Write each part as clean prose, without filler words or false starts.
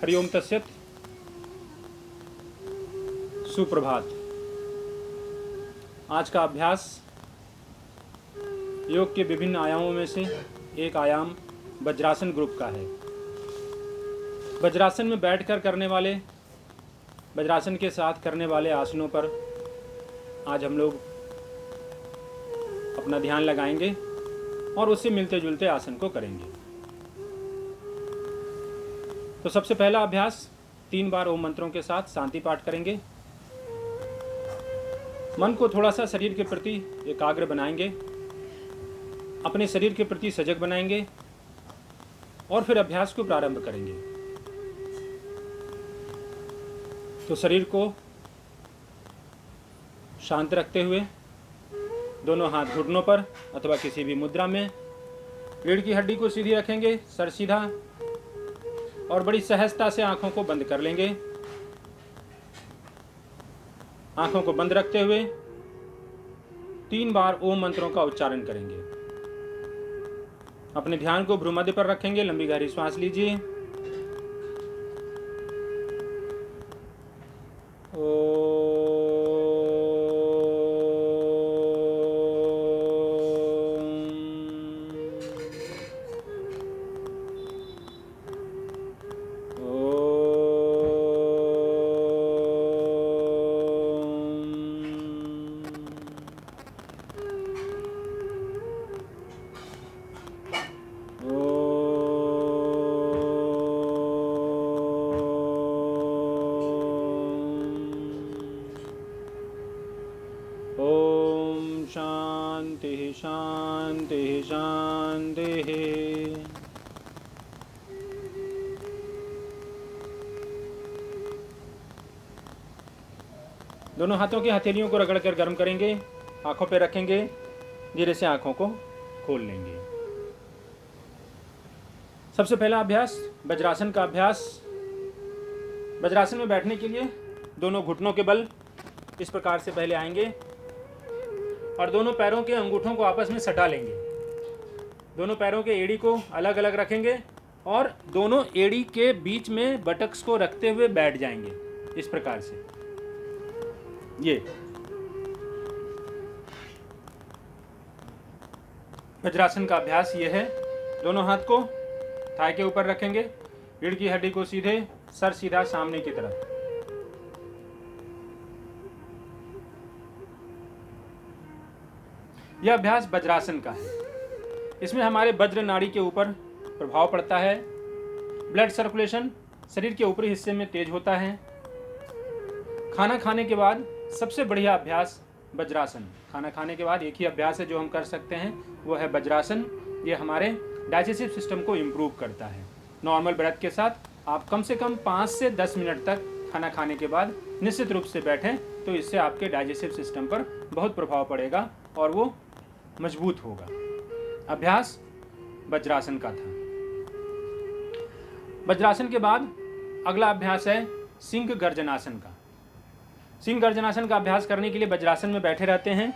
हरिओम तत्सत। सुप्रभात। आज का अभ्यास योग के विभिन्न आयामों में से एक आयाम वज्रासन ग्रुप का है। वज्रासन में बैठकर करने वाले, वज्रासन के साथ करने वाले आसनों पर आज हम लोग अपना ध्यान लगाएंगे और उससे मिलते जुलते आसन को करेंगे। तो सबसे पहला अभ्यास 3 बार ओम मंत्रों के साथ शांति पाठ करेंगे। मन को थोड़ा सा शरीर के प्रति एकाग्र बनाएंगे, अपने शरीर के प्रति सजग बनाएंगे और फिर अभ्यास को प्रारंभ करेंगे। तो शरीर को शांत रखते हुए दोनों हाथ घुटनों पर अथवा किसी भी मुद्रा में, रीढ़ की हड्डी को सीधी रखेंगे, सर सीधा, और बड़ी सहजता से आंखों को बंद कर लेंगे। आंखों को बंद रखते हुए 3 बार ओम मंत्रों का उच्चारण करेंगे। अपने ध्यान को भ्रूमध्य पर रखेंगे। लंबी गहरी श्वास लीजिए। ओम शांति शांति शांति। दोनों हाथों की हथेलियों को रगड़कर गर्म करेंगे। आंखों पे रखेंगे। धीरे से आंखों को खोल लेंगे। सबसे पहला अभ्यास वज्रासन का अभ्यास। वज्रासन में बैठने के लिए दोनों घुटनों के बल इस प्रकार से पहले आएंगे और दोनों पैरों के अंगूठों को आपस में सटा लेंगे। दोनों पैरों के एड़ी को अलग अलग रखेंगे और दोनों एड़ी के बीच में बटक्स को रखते हुए बैठ जाएंगे इस प्रकार से। ये वज्रासन का अभ्यास ये है। दोनों हाथ को थाई के ऊपर रखेंगे, रीढ़ की हड्डी को सीधे, सर सीधा सामने की तरफ। यह अभ्यास वज्रासन का है। इसमें हमारे वज्र नाड़ी के ऊपर प्रभाव पड़ता है। ब्लड सर्कुलेशन शरीर के ऊपरी हिस्से में तेज होता है। खाना खाने के बाद सबसे बढ़िया अभ्यास वज्रासन। खाना खाने के बाद एक ही अभ्यास है जो हम कर सकते हैं, वो है वज्रासन। ये हमारे डाइजेस्टिव सिस्टम को इम्प्रूव करता है। नॉर्मल ब्रेथ के साथ आप कम से कम 5 से 10 मिनट तक खाना खाने के बाद निश्चित रूप से बैठें, तो इससे आपके डाइजेस्टिव सिस्टम पर बहुत प्रभाव पड़ेगा और वो मजबूत होगा। अभ्यास वज्रासन का था। वज्रासन के बाद अगला अभ्यास है सिंह गर्जनासन का। सिंह गर्जनासन का अभ्यास करने के लिए वज्रासन में बैठे रहते हैं।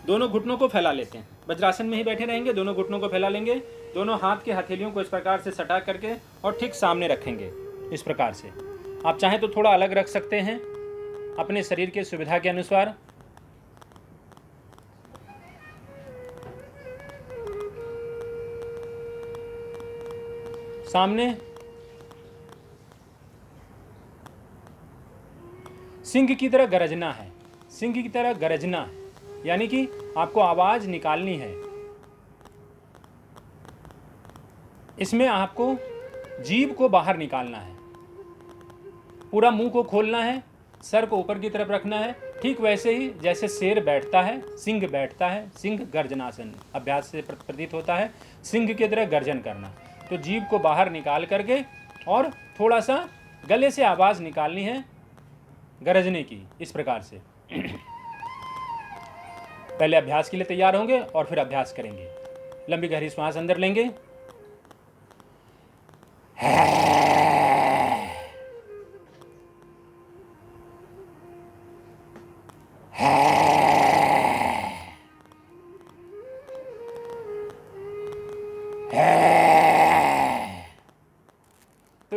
दोनों घुटनों को फैला लेते हैं। वज्रासन में ही बैठे रहेंगे, दोनों घुटनों को फैला लेंगे। दोनों हाथ के हथेलियों को इस प्रकार से सटा करके और ठीक सामने रखेंगे इस प्रकार से। आप चाहें तो थोड़ा अलग रख सकते हैं अपने शरीर के सुविधा के अनुसार। सामने सिंह की तरह गरजना है। सिंह की तरह गरजना यानी कि आपको आवाज निकालनी है। इसमें आपको जीभ को बाहर निकालना है, पूरा मुंह को खोलना है, सर को ऊपर की तरफ रखना है। ठीक वैसे ही जैसे शेर बैठता है, सिंह बैठता है। सिंह गर्जनासन अभ्यास से प्रतीत होता है सिंह की तरह गर्जन करना। तो जीभ को बाहर निकाल करके और थोड़ा सा गले से आवाज निकालनी है गरजने की, इस प्रकार से। पहले अभ्यास के लिए तैयार होंगे और फिर अभ्यास करेंगे। लंबी गहरी श्वास अंदर लेंगे।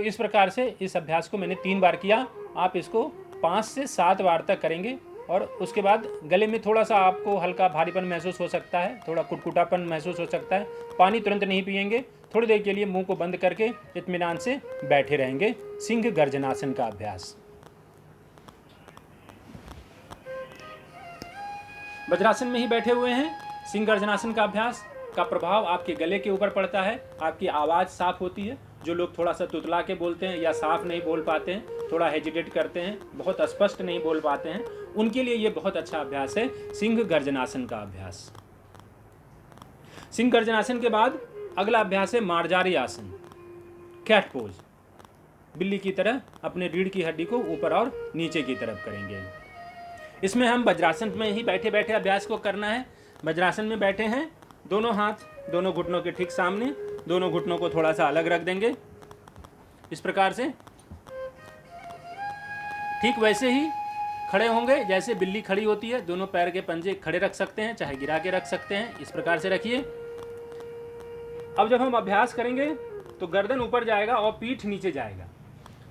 इस प्रकार से इस अभ्यास को मैंने 3 बार किया। आप इसको 5 से 7 बार तक करेंगे और उसके बाद गले में थोड़ा सा आपको हल्का भारीपन महसूस हो सकता है, थोड़ा कुटकुटापन महसूस हो सकता है। पानी तुरंत नहीं पिएंगे, थोड़ी देर के लिए मुंह को बंद करके इत्मीनान से बैठे रहेंगे। सिंह गर्जनासन का अभ्यास। वज्रासन में ही बैठे हुए हैं। सिंह गर्जनासन का अभ्यास का प्रभाव आपके गले के ऊपर पड़ता है, आपकी आवाज़ साफ होती है। जो लोग थोड़ा सा तुतला के बोलते हैं या साफ नहीं बोल पाते हैं, थोड़ा हेजिटेट करते हैं, बहुत स्पष्ट नहीं बोल पाते हैं, उनके लिए ये बहुत अच्छा अभ्यास है सिंह गर्जनासन का अभ्यास। सिंह गर्जनासन के बाद अगला अभ्यास है मार्जारी आसन, कैट पोज। बिल्ली की तरह अपने रीढ़ की हड्डी को ऊपर और नीचे की तरफ करेंगे। इसमें हम वज्रासन में ही बैठे बैठे अभ्यास को करना है। वज्रासन में बैठे हैं, दोनों हाथ दोनों घुटनों के ठीक सामने, दोनों घुटनों को थोड़ा सा अलग रख देंगे इस प्रकार से। ठीक वैसे ही खड़े होंगे जैसे बिल्ली खड़ी होती है। दोनों पैर के पंजे खड़े रख सकते हैं, चाहे गिरा के रख सकते हैं, इस प्रकार से रखिए। अब जब हम अभ्यास करेंगे तो गर्दन ऊपर जाएगा और पीठ नीचे जाएगा।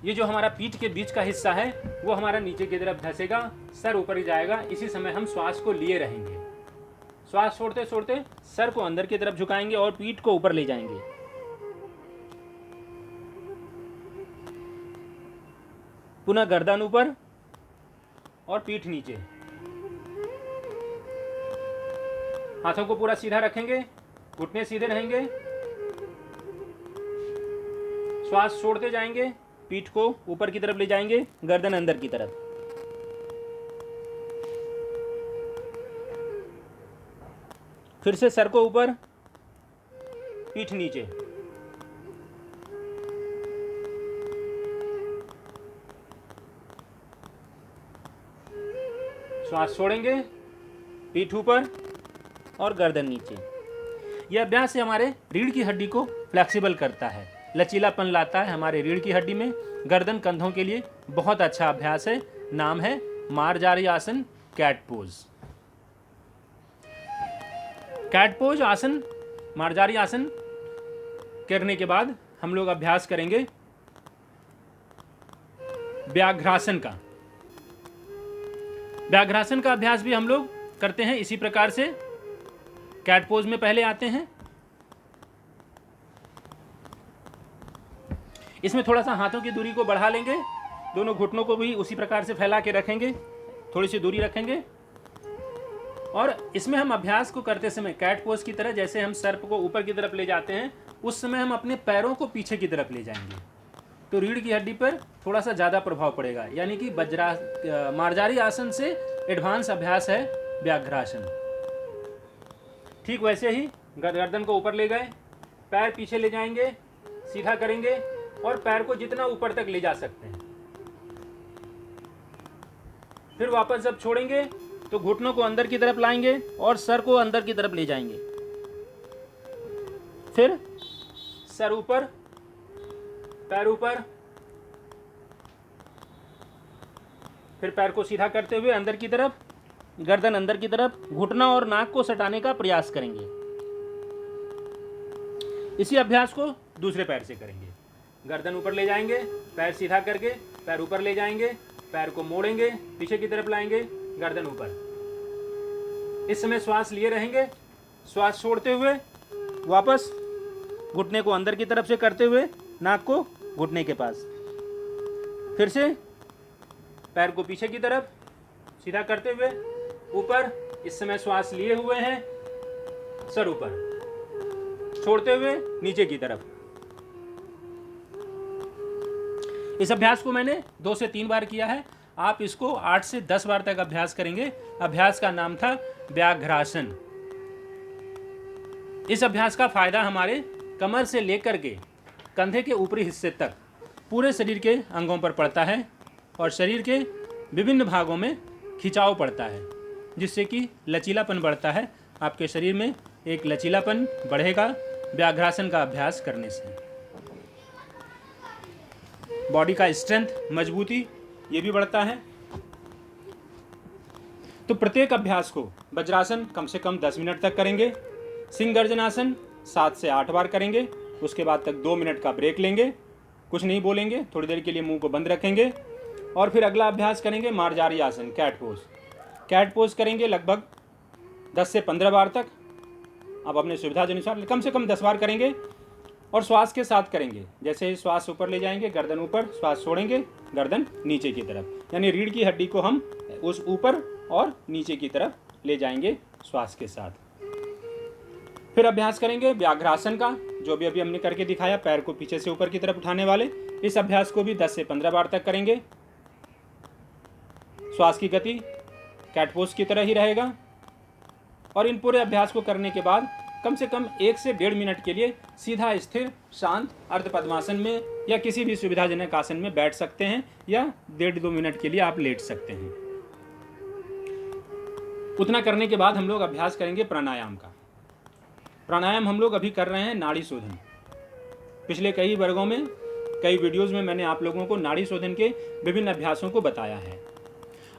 ये जो हमारा पीठ के बीच का हिस्सा है वो हमारा नीचे की तरफ धंसेगा, सर ऊपर ही जाएगा। इसी समय हम श्वास को लिए रहेंगे। श्वास छोड़ते छोड़ते सर को अंदर की तरफ झुकाएंगे और पीठ को ऊपर ले जाएंगे। पुनः गर्दन ऊपर और पीठ नीचे। हाथों को पूरा सीधा रखेंगे, घुटने सीधे रहेंगे। श्वास छोड़ते जाएंगे, पीठ को ऊपर की तरफ ले जाएंगे, गर्दन अंदर की तरफ। फिर से सर को ऊपर, पीठ नीचे। श्वास छोड़ेंगे, पीठ ऊपर और गर्दन नीचे। यह अभ्यास से हमारे रीढ़ की हड्डी को फ्लेक्सिबल करता है, लचीलापन लाता है हमारे रीढ़ की हड्डी में। गर्दन कंधों के लिए बहुत अच्छा अभ्यास है। नाम है मार्जारी आसन, कैट पोज। कैट पोज आसन, मार्जारी आसन करने के बाद हम लोग अभ्यास करेंगे व्याघ्रासन का। व्याघ्रासन का अभ्यास भी हम लोग करते हैं इसी प्रकार से। कैट पोज में पहले आते हैं। इसमें थोड़ा सा हाथों की दूरी को बढ़ा लेंगे, दोनों घुटनों को भी उसी प्रकार से फैला के रखेंगे, थोड़ी सी दूरी रखेंगे। और इसमें हम अभ्यास को करते समय कैट पोज की तरह जैसे हम सर्प को ऊपर की तरफ ले जाते हैं, उस समय हम अपने पैरों को पीछे की तरफ ले जाएंगे, तो रीढ़ की हड्डी पर थोड़ा सा ज़्यादा प्रभाव पड़ेगा। यानी कि मार्जारी आसन से एडवांस अभ्यास है व्याघ्रासन। ठीक वैसे ही गर्दन को ऊपर ले गए, पैर पीछे ले जाएंगे, सीधा करेंगे और पैर को जितना ऊपर तक ले जा सकते हैं। फिर वापस जब छोड़ेंगे तो घुटनों को अंदर की तरफ लाएंगे और सर को अंदर की तरफ ले जाएंगे। फिर सर ऊपर, पैर ऊपर, फिर पैर को सीधा करते हुए अंदर की तरफ, गर्दन अंदर की तरफ, घुटना और नाक को सटाने का प्रयास करेंगे। इसी अभ्यास को दूसरे पैर से करेंगे। गर्दन ऊपर ले जाएंगे, पैर सीधा करके पैर ऊपर ले जाएंगे, पैर को मोड़ेंगे, पीछे की तरफ लाएंगे, गर्दन ऊपर। इस समय श्वास लिए रहेंगे। श्वास छोड़ते हुए वापस घुटने को अंदर की तरफ से करते हुए नाक को घुटने के पास। फिर से पैर को पीछे की तरफ सीधा करते हुए ऊपर। इस समय श्वास लिए हुए हैं, सर ऊपर, छोड़ते हुए नीचे की तरफ। इस अभ्यास को मैंने 2 से 3 बार किया है। आप इसको 8 से 10 बार तक अभ्यास करेंगे। अभ्यास का नाम था व्याघ्रासन। इस अभ्यास का फायदा हमारे कमर से लेकर के कंधे के ऊपरी हिस्से तक पूरे शरीर के अंगों पर पड़ता है और शरीर के विभिन्न भागों में खिंचाव पड़ता है, जिससे कि लचीलापन बढ़ता है। आपके शरीर में एक लचीलापन बढ़ेगा व्याघ्रासन का अभ्यास करने से। बॉडी का स्ट्रेंथ, मजबूती, ये भी बढ़ता है। तो प्रत्येक अभ्यास को वज्रासन कम से कम 10 मिनट तक करेंगे। सिंह गर्जनासन 7 से 8 बार करेंगे। उसके बाद तक 2 मिनट का ब्रेक लेंगे, कुछ नहीं बोलेंगे, थोड़ी देर के लिए मुंह को बंद रखेंगे और फिर अगला अभ्यास करेंगे मार्जारी आसन, कैट पोज। कैट पोज करेंगे लगभग 10 से 15 बार तक। आप अपने सुविधा के अनुसार कम से कम 10 बार करेंगे और श्वास के साथ करेंगे। जैसे ही श्वास ऊपर ले जाएंगे, गर्दन ऊपर, श्वास छोड़ेंगे, गर्दन नीचे की तरफ, यानी रीढ़ की हड्डी को हम उस ऊपर और नीचे की तरफ ले जाएंगे श्वास के साथ। फिर अभ्यास करेंगे व्याघ्रासन का, जो भी अभी हमने करके दिखाया, पैर को पीछे से ऊपर की तरफ उठाने वाले। इस अभ्यास को भी 10 से 15 बार तक करेंगे। श्वास की गति कैट पोज की तरह ही रहेगा। और इन पूरे अभ्यास को करने के बाद कम से कम 1 से 1.5 मिनट के लिए सीधा स्थिर शांत अर्ध पद्मासन में या किसी भी सुविधाजनक आसन में बैठ सकते हैं, या 1.5-2 मिनट के लिए आप लेट सकते हैं। उतना करने के बाद हम लोग अभ्यास करेंगे प्राणायाम का। प्राणायाम हम लोग अभी कर रहे हैं नाड़ी शोधन। पिछले कई वर्गों में, कई वीडियोस में मैंने आप लोगों को नाड़ी शोधन के विभिन्न अभ्यासों को बताया है।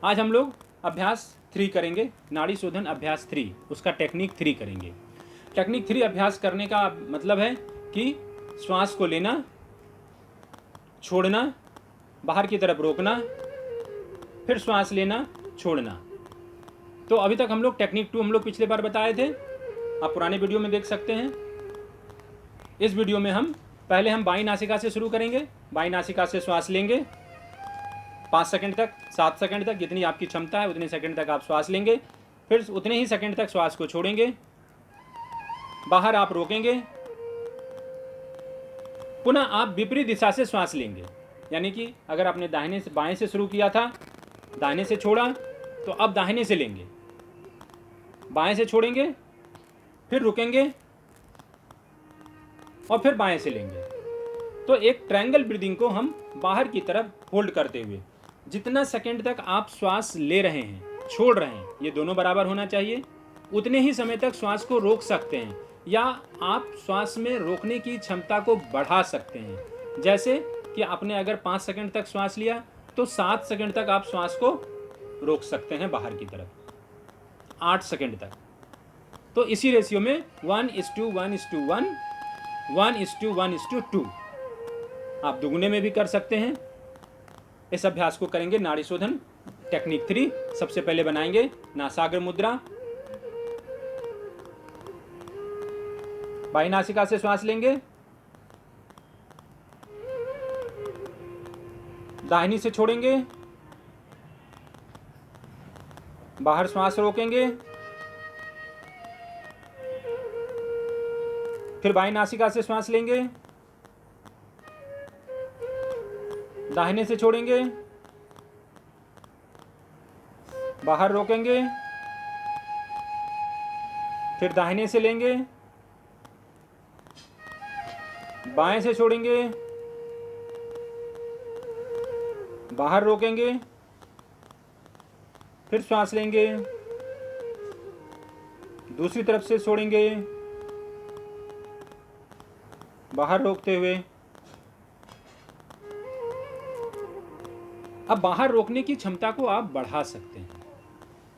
आज हम लोग अभ्यास 3 करेंगे, नाड़ी शोधन अभ्यास 3, उसका टेक्निक 3 करेंगे। टेक्निक 3 अभ्यास करने का मतलब है कि श्वास को लेना, छोड़ना, बाहर की तरफ रोकना, फिर श्वास लेना, छोड़ना। तो अभी तक हम लोग टेक्निक 2 हम लोग पिछले बार बताए थे, आप पुराने वीडियो में देख सकते हैं। इस वीडियो में हम बाईं नासिका से शुरू करेंगे। बाईं नासिका से श्वास लेंगे 5 सेकंड तक, 7 सेकंड तक, जितनी आपकी क्षमता है उतने सेकंड तक आप श्वास लेंगे। फिर उतने ही सेकंड तक श्वास को छोड़ेंगे, बाहर आप रोकेंगे, पुनः आप विपरीत दिशा से श्वास लेंगे। यानी कि अगर आपने दाहिने से बाएं से शुरू किया था, दाहिने से छोड़ा, तो अब दाहिने से लेंगे, बाएं से छोड़ेंगे, फिर रुकेंगे और फिर बाएं से लेंगे। तो एक ट्रायंगल ब्रीदिंग को हम बाहर की तरफ होल्ड करते हुए जितना सेकंड तक आप श्वास ले रहे हैं, छोड़ रहे हैं, ये दोनों बराबर होना चाहिए। उतने ही समय तक श्वास को रोक सकते हैं, या आप श्वास में रोकने की क्षमता को बढ़ा सकते हैं। जैसे कि आपने अगर 5 सेकंड तक श्वास लिया तो 7 सेकंड तक आप श्वास को रोक सकते हैं बाहर की तरफ, 8 सेकंड तक। तो इसी रेशियो में 1:1:1, 1:1:2 आप दुगुने में भी कर सकते हैं। इस अभ्यास को करेंगे नाड़ी शोधन टेक्निक 3। सबसे पहले बनाएंगे नासाग्र मुद्रा। बाईं नासिका से श्वास लेंगे, दाहिनी से छोड़ेंगे, बाहर श्वास रोकेंगे, फिर बाईं नासिका से श्वास लेंगे, दाहिने से छोड़ेंगे, बाहर रोकेंगे, फिर दाहिने से लेंगे, बाएं से छोड़ेंगे, बाहर रोकेंगे, फिर श्वास लेंगे, दूसरी तरफ से छोड़ेंगे, बाहर रोकते हुए। अब बाहर रोकने की क्षमता को आप बढ़ा सकते हैं,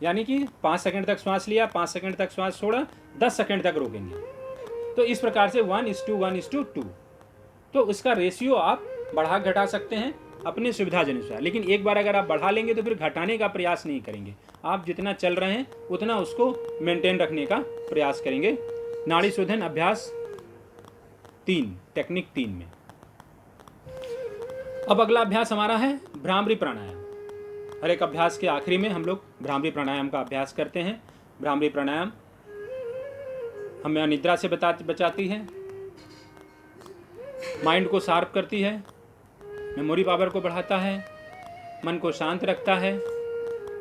यानी कि 5 सेकंड तक श्वास लिया, 5 सेकंड तक श्वास छोड़ा, 10 सेकंड तक रोकेंगे। तो इस प्रकार से 1:1:2। तो उसका रेशियो आप बढ़ा घटा सकते हैं अपनी सुविधा के अनुसार। लेकिन एक बार अगर आप बढ़ा लेंगे तो फिर घटाने का प्रयास नहीं करेंगे, आप जितना चल रहे हैं उतना उसको मेंटेन रखने का प्रयास करेंगे। नाड़ी शोधन अभ्यास 3, टेक्निक 3 में। अब अगला अभ्यास हमारा है भ्रामरी प्राणायाम। हर एक अभ्यास के आखिरी में हम लोग भ्रामरी प्राणायाम का अभ्यास करते हैं। भ्रामरी प्राणायाम हमें अनिद्रा से बचाती है, माइंड को शार्प करती है, मेमोरी पावर को बढ़ाता है, मन को शांत रखता है,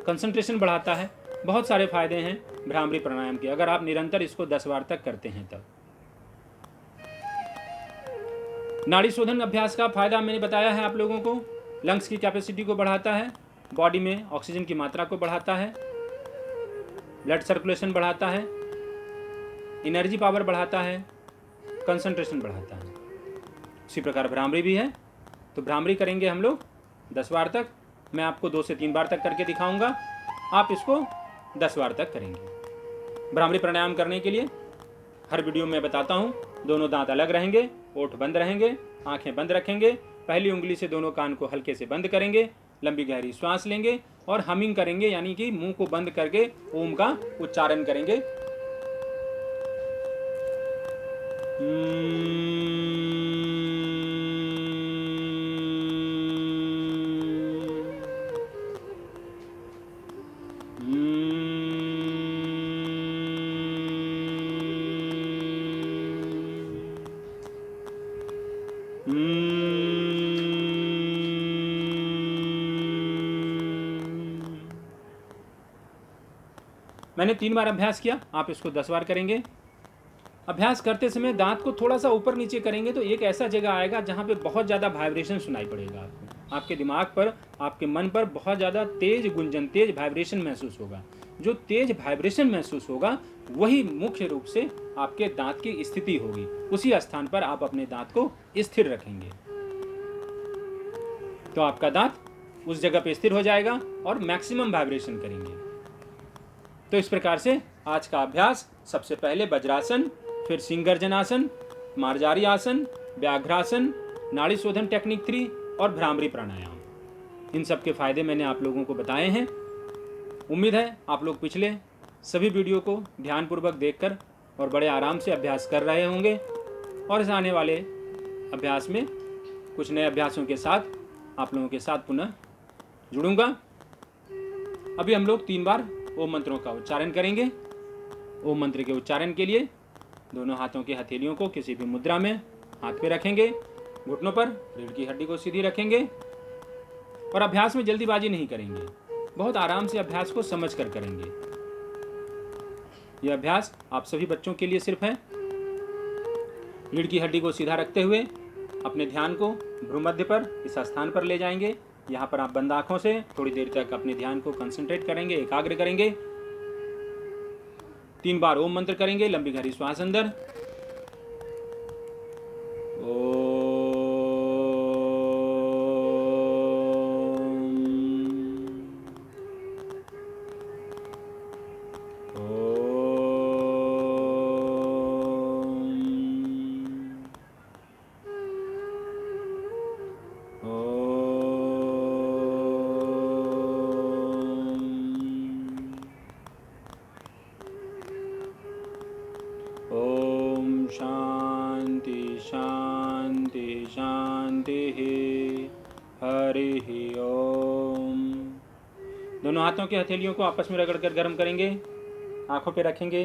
कंसंट्रेशन बढ़ाता है। बहुत सारे फायदे हैं भ्रामरी प्राणायाम के, अगर आप निरंतर इसको 10 बार तक करते हैं तब। नाड़ी शोधन अभ्यास का फायदा मैंने बताया है आप लोगों को। लंग्स की कैपेसिटी को बढ़ाता है, बॉडी में ऑक्सीजन की मात्रा को बढ़ाता है, ब्लड सर्कुलेशन बढ़ाता है, एनर्जी पावर बढ़ाता है, कंसंट्रेशन बढ़ाता है। उसी प्रकार भ्रामरी भी है। तो भ्रामरी करेंगे हम लोग 10 बार तक। मैं आपको 2 से 3 बार तक करके दिखाऊंगा, आप इसको 10 बार तक करेंगे। भ्रामरी प्राणायाम करने के लिए हर वीडियो में बताता हूँ, दोनों दांत अलग रहेंगे, ओठ बंद रहेंगे, आंखें बंद रखेंगे, पहली उंगली से दोनों कान को हल्के से बंद करेंगे, लंबी गहरी श्वास लेंगे और हमिंग करेंगे, यानी कि मुंह को बंद करके ओम का उच्चारण करेंगे। मैंने 3 बार अभ्यास किया, आप इसको 10 बार करेंगे। अभ्यास करते समय दांत को थोड़ा सा ऊपर नीचे करेंगे तो एक ऐसा जगह आएगा जहां पे बहुत ज़्यादा वाइब्रेशन सुनाई पड़ेगा आपको। आपके दिमाग पर, आपके मन पर बहुत ज़्यादा तेज गुंजन, तेज वाइब्रेशन महसूस होगा। जो तेज वाइब्रेशन महसूस होगा वही मुख्य रूप से आपके दांत की स्थिति होगी। उसी स्थान पर आप अपने दांत को स्थिर रखेंगे तो आपका दांत उस जगह पे स्थिर हो जाएगा और मैक्सिमम वाइब्रेशन करेंगे। तो इस प्रकार से आज का अभ्यास, सबसे पहले वज्रासन, फिर सिंगर्जनासन, मार्जारी आसन, व्याघ्रासन, नाड़ी शोधन टेक्निक 3 और भ्रामरी प्राणायाम। इन सब के फायदे मैंने आप लोगों को बताए हैं। उम्मीद है आप लोग पिछले सभी वीडियो को ध्यानपूर्वक देखकर और बड़े आराम से अभ्यास कर रहे होंगे और इस आने वाले अभ्यास में कुछ नए अभ्यासों के साथ आप लोगों के साथ पुनः जुड़ूंगा। अभी हम लोग 3 बार ओम मंत्रों का उच्चारण करेंगे। ओम मंत्र के उच्चारण के लिए दोनों हाथों की हथेलियों को किसी भी मुद्रा में हाथ पे रखेंगे, घुटनों पर रीढ़ की हड्डी को सीधी रखेंगे और अभ्यास में जल्दीबाजी नहीं करेंगे, बहुत आराम से अभ्यास को समझ कर करेंगे। यह अभ्यास आप सभी बच्चों के लिए सिर्फ है। रीढ़ की हड्डी को सीधा रखते हुए अपने ध्यान को भ्रूमध्य पर, इस स्थान पर ले जाएंगे। यहाँ पर आप बंद आंखों से थोड़ी देर तक अपने ध्यान को कंसंट्रेट करेंगे, एकाग्र करेंगे। 3 बार ओम मंत्र करेंगे, लंबी गहरी श्वास अंदर, ओम शांति शांति शांति हरि ओम। दोनों हाथों की हथेलियों को आपस में रगड़कर गर्म करेंगे, आंखों पे रखेंगे,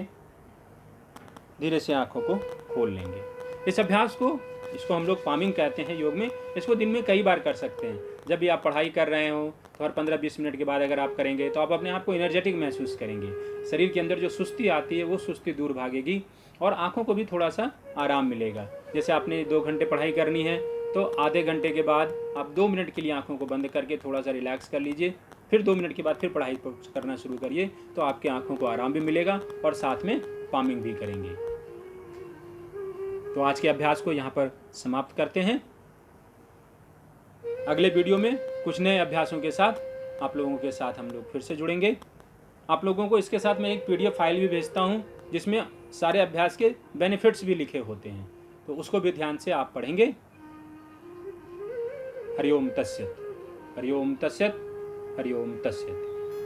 धीरे से आंखों को खोल लेंगे। इस अभ्यास को, इसको हम लोग पामिंग कहते हैं योग में। इसको दिन में कई बार कर सकते हैं। जब भी आप पढ़ाई कर रहे हो तो हर 15-20 मिनट के बाद अगर आप करेंगे तो आप अपने आप को एनर्जेटिक महसूस करेंगे। शरीर के अंदर जो सुस्ती आती है वो सुस्ती दूर भागेगी और आंखों को भी थोड़ा सा आराम मिलेगा। जैसे आपने 2 घंटे पढ़ाई करनी है तो आधे घंटे के बाद आप 2 मिनट के लिए आंखों को बंद करके थोड़ा सा रिलैक्स कर लीजिए, फिर 2 मिनट के बाद फिर पढ़ाई करना शुरू करिए, तो आपके आंखों को आराम भी मिलेगा और साथ में पामिंग भी करेंगे। तो आज के अभ्यास को यहाँ पर समाप्त करते हैं। अगले वीडियो में कुछ नए अभ्यासों के साथ आप लोगों के साथ हम लोग फिर से जुड़ेंगे। आप लोगों को इसके साथ मैं एक PDF फाइल भी भेजता हूँ जिसमें सारे अभ्यास के बेनिफिट्स भी लिखे होते हैं, तो उसको भी ध्यान से आप पढ़ेंगे। हरि ओम तस्सत्, हरि ओम तस्सत्, हरि ओम तस्सत्।